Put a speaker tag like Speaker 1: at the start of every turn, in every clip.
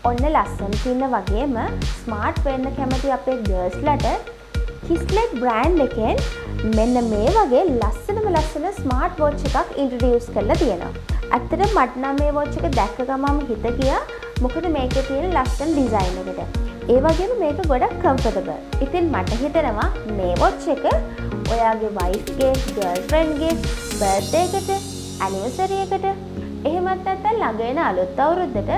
Speaker 1: ඔන්න ලස්සන තින්න වගේම ස්මාර්ට් වෙන්න කැමති අපේ ගර්ල්ස්ලට KIESLECT බ්‍රෑන්ඩ් එකෙන් මෙන්න මේ වගේ ලස්සන ස්මාර්ට් වොච් එකක් ඉන්ට්‍රොඩියුස් කරලා තියෙනවා. ඇත්තටම මට නම් මේ වොච් එක දැක්ක ගමන් හිත ගියා මොකද මේකේ තියෙන ලස්සන ඩිසයින් එකට. ඒ වගේම මේක ගොඩක් කම්ෆර්ටබල්. ඉතින් මට හිතෙනවා මේ වොච් එක ඔයාගේ වයිෆ්ගේ, ගර්ල්ෆ්‍රෙන්ඩ්ගේ බර්ත්ඩේ එකට, ඇනිවර්සරි එකට එහෙමත් නැත්නම් ළඟ එන අලුත් අවුරුද්දට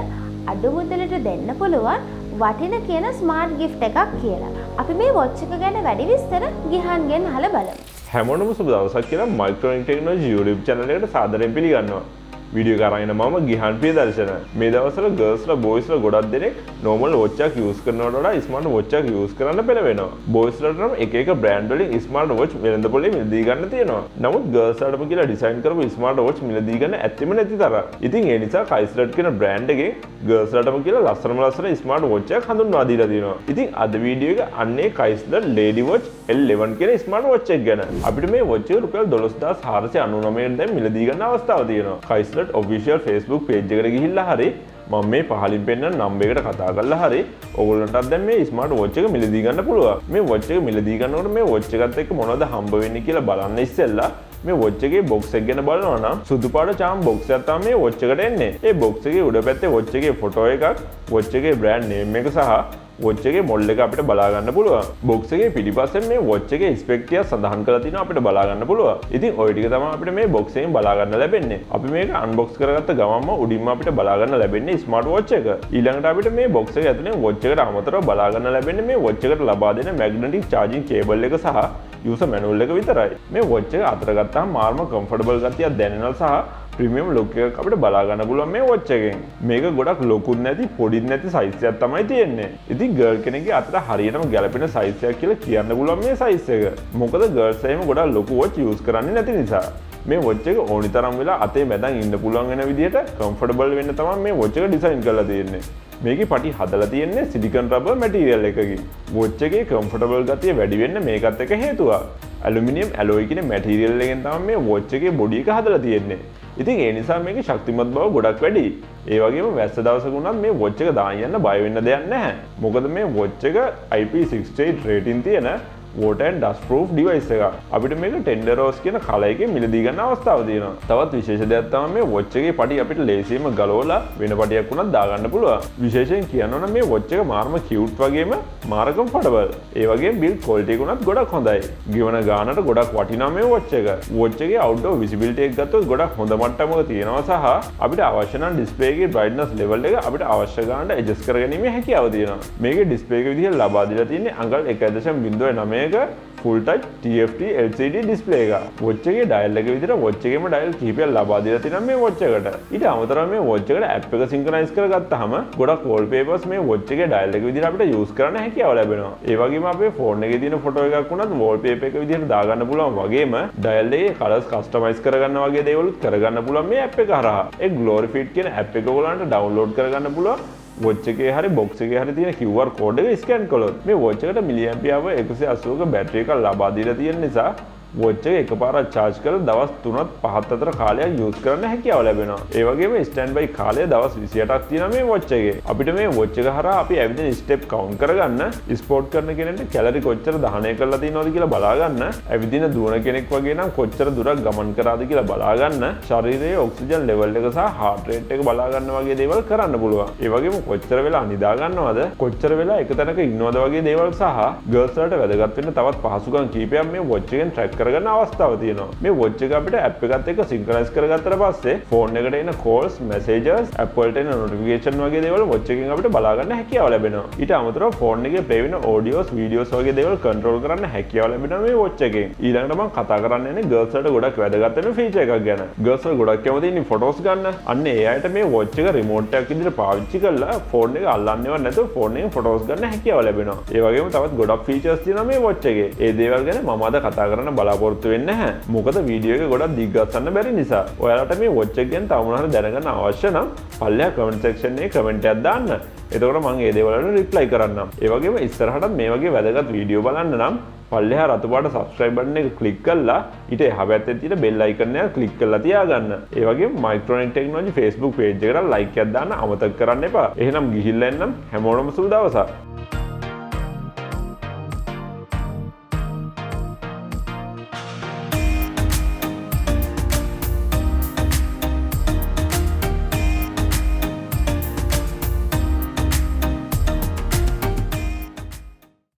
Speaker 1: අඩු මුදලට දෙන්න පුළුවන් වටින කියන ස්මාර්ට් ගිෆ්ට් එකක් කියලා. අපි මේ වොච් එක ගැන වැඩි විස්තර ගිහන්ගෙන් අහලා බලමු.
Speaker 2: හැමෝටම සුබ දවසක් කියලා Microtronic Technology YouTube channel එකට සාදරයෙන් පිළිගන්නවා. වීඩියෝ කරගෙන මම ගිහන් ප්‍රියදර්ශන. මේ දවස්වල ගර්ල්ස්ලා බොයිස්ලා ගොඩක් දෙනෙක් normal watch එකක් use කරනවට වඩා smart watch එකක් use කරන්න පෙළවෙනවා. බොයිස්ලාට නම් එක brand වලින් smart watch වෙළඳ පොලේ මිලදී ගන්න තියෙනවා. නමුත් ගර්ල්ස්ලාටම කියලා ඩිසයින් කරපු smart watch මිලදී ගන්න ඇත්තෙම නැති තරම්. ඉතින් ඒ නිසා KIESLECT කියන brand එකේ ගර්ල්ස්ලාටම කියලා ලස්සන smart watch එකක් හඳුන්වා දීලා තියෙනවා. ඉතින් අද වීඩියෝ එක අන්නේ KIESLECT Lady Watch L11 කියන smart watch එක ගැන. අපිට මේ watch එක රුපියල් 12499 කට දැන් මිලදී ගන්න අවස්ථාව තියෙනවා. KIESLECT official Facebook page එකට ගිහිල්ලා හරි මම මේ පහලින් පෙන්නන නම්බර් එකට කතා කරලා හරි ඔයගොල්ලන්ටත් දැන් මේ ස්මාර්ට් වොච් එක මිලදී ගන්න පුළුවන්. මේ වොච් එක මිලදී ගන්නකොට මේ වොච් එකත් එක්ක මොනවද හම්බ වෙන්නේ කියලා බලන්න ඉස්සෙල්ලා මේ වොච් එකේ බොක්ස් එක ගැන බලනවා නම් සුදු පාට චාම් බොක්ස් එකක් තමයි මේ වොච් එකට එන්නේ. ඒ බොක්ස් එකේ උඩ පැත්තේ වොච් එකේ ෆොටෝ එකක්, වොච් එකේ බ්‍රෑන්ඩ් නේම් එක සහ වොච් එකේ මොඩල් එක අපිට බලා ගන්න පුළුවන්. බොක්ස් එකේ පිටිපස්සෙන් මේ වොච් එකේ ස්පෙක් ටික සඳහන් කරලා තිනවා අපිට බලා ගන්න පුළුවන්. ඉතින් ওই ටික තමයි අපිට මේ බොක්ස් එකෙන් බලා ගන්න ලැබෙන්නේ. අපි මේක අන්බොක්ස් කරගත්ත ගමන්ම උඩින්ම අපිට බලා ගන්න ලැබෙන්නේ ස්මාර්ට් වොච් එක. ඊළඟට අපිට මේ බොක්ස් එක ඇතුලේ වොච් එකට අමතරව බලා ගන්න ලැබෙන්නේ මේ වොච් එකට ලබා දෙන මැග්නටික් චාර්ජින් කේබල් එක සහ යූසර් මැනුවල් එක විතරයි. මේ වොච් එක අතර ගත්තාම මාර්ම කම්ෆර්ටබල් ගතියක් දැනෙනවා සහ ප්‍රීමියම් ලුක් එකක් අපිට බලා ගන්න පුළුවන් මේ වොච් එකෙන්. මේක ගොඩක් ලොකුත් නැති පොඩිත් නැති සයිස් එකක් තමයි තියෙන්නේ. ඉතින් ගර්ල් කෙනෙක්ගේ අතට හරියටම ගැලපෙන සයිස් එකක් කියලා කියන්න පුළුවන් මේ සයිස් එක. මොකද ගර්ල්ස් එහෙම ගොඩක් ලොකු වොච් යූස් කරන්නේ නැති නිසා. මේ වොච් එක ඕනි තරම් වෙලා අතේ මැදන් ඉන්න පුළුවන් වෙන විදිහට කම්ෆර්ටබල් වෙන්න තමයි මේ වොච් එක ඩිසයින් කරලා තියෙන්නේ. මේකේ පටි හදලා තියෙන්නේ සිලිකන් රබර් මැටීරියල් එකකින්. වොච් එකේ කම්ෆර්ටබල් ගතිය වැඩි වෙන්න මේකත් එක හේතුවක්. ඇලුමිනියම් ඇලොයි කියන මැටීරියල් එකෙන් තමයි මේ වොච් එකේ බොඩි එක හදලා තියෙන්නේ. ඉතින් ඒ නිසා මේකේ ශක්තිමත් බව ගොඩක් වැඩි. ඒ වගේම වැස්ස දවසක වුණත් මේ වොච් එක දාන් යන්න බය වෙන්න දෙයක් නැහැ. මොකද මේ වොච් එක IP68 රේටින් තියෙන water and dust proof device එකක්. අපිට මේක tender rose කියන කලර් එකේ මිලදී ගන්න අවස්ථාව තියෙනවා. තවත් විශේෂ දෙයක් තමයි මේ watch එකේ පටි අපිට ලේසියෙන්ම ගලවලා වෙන පටියක් වුණත් දාගන්න පුළුවන්. විශේෂයෙන් කියනවා නම් මේ watch එක මාරම cute වගේම මාර comfortable. ඒ වගේම build quality එක උනත් ගොඩක් හොඳයි. ගිවන ගානට ගොඩක් වටිනා මේ watch එක. watch එකේ outdoor visibility එක ගත්තොත් ගොඩක් හොඳ මට්ටමක තියෙනවා සහ අපිට අවශ්‍ය නම් display එකේ brightness level එක අපිට අවශ්‍ය ගානට adjust කරගැනීමේ හැකියාව තියෙනවා. මේකේ display එක විදිහට ලබා දීලා තියෙන්නේ අඟල් 1.09 full touch TFT LCD display එක. watch එකේ dial එක විදිහට watch එකේම dial කිහිපයක් ලබා දීලා තියෙනවා මේ watch එකට. ඊට අමතරව මේ watch එකට app එක synchronize කරගත්තාම ගොඩක් wallpapers මේ watch එකේ dial එක විදිහට අපිට use කරන්න හැකියාව ලැබෙනවා. ඒ වගේම අපේ phone එකේ තියෙන photo එකක් වුණත් wallpaper එක විදිහට දාගන්න පුළුවන් වගේම dial එකේ colors customize කරගන්න වගේ දේවලුත් කරගන්න පුළුවන් මේ app එක හරහා. ඒ Glory Fit කියන app එක ඔයගොල්ලන්ට download කරගන්න පුළුවන්. watch එකේ හරි box එකේ හරි තියෙන QR code එක scan කළොත් මේ watch එකට milliampere hour 180ක බැටරි එකක් ලබා දීලා තියෙන නිසා watch එක එකපාරක් charge කරලා දවස් 3ත් 5ත් අතර කාලයක් use කරන්න හැකියාව ලැබෙනවා. ඒ වගේම standby කාලය දවස් 28ක් තියෙනවා මේ watch එකේ. අපිට මේ watch එක හරහා අපි ඇවිදින step count කරගන්න, sport කරන කෙනෙක්ට කැලරි කොච්චර දහනය කරලා තියෙනවද කියලා බලා ගන්න, ඇවිදින දුවන කෙනෙක් වගේ නම් කොච්චර දුරක් ගමන් කරාද කියලා බලා ගන්න, ශරීරයේ ඔක්සිජන් level එක සහ heart rate එක බලා ගන්න වගේ දේවල් කරන්න පුළුවන්. ඒ වගේම කොච්චර වෙලා නිදා ගන්නවද, කොච්චර වෙලා එක තැනක ඉන්නවද වගේ දේවල් සහ girls වලට වැදගත් වෙන තවත් පහසුකම් කීපයක් මේ watch එකෙන් track කරගන්න අවස්ථාව තියෙනවා. මේ watch එක අපිට app එකත් එක්ක synchronize කරගත්තට පස්සේ phone එකට එන calls, messages, app වලට එන notification වගේ දේවල් watch එකෙන් අපිට බලා ගන්න හැකියාව ලැබෙනවා. ඊට අමතරව phone එකේ play වෙන audios, videos වගේ දේවල් control කරන්න හැකියාව ලැබෙනවා මේ watch එකෙන්. ඊළඟට මම කතා කරන්න යන්නේ girls වලට ගොඩක් වැදගත් වෙන feature එකක් ගැන. girls වල ගොඩක් කැමති ඉන්නේ photos ගන්න. අන්න ඒ අයට මේ watch එක remote එකක් විදිහට පාවිච්චි කරලා phone එක අල්ලන්නේවත් නැතුව phone එකෙන් photos ගන්න හැකියාව ලැබෙනවා. ඒ වගේම තවත් ගොඩක් features තියෙනවා මේ watch එකේ. ඒ දේවල් ගැන මම අද කතා කරන්න බලාපොරොත්තු වෙන්නේ නැහැ. මොකද වීඩියෝ එක ගොඩක් දිග්ගස්සන්න බැරි නිසා. ඔයාලට මේ වොච් එක ගැන තව මොනවා හරි දැනගන්න අවශ්‍ය නම් පල්ලෙහා කමෙන්ට් සෙක්ෂන් එකේ කමෙන්ට් එකක් දාන්න. එතකොට මම ඒ දේවල් වලට රිප්ලයි කරන්නම්. ඒ වගේම ඉස්සරහටත් මේ වගේ වැදගත් වීඩියෝ බලන්න නම් පල්ලෙහා රතු පාට subscribe button එක ක්ලික් කරලා ඊට එහා පැත්තේ තියෙන bell icon එක ක්ලික් කරලා තියාගන්න. ඒ වගේම Microtronic Technology Facebook page එකට like එකක් දාන්න අමතක කරන්න එපා. එහෙනම් ගිහිල්ලා එන්නම් හැමෝටම සුබ දවසක්.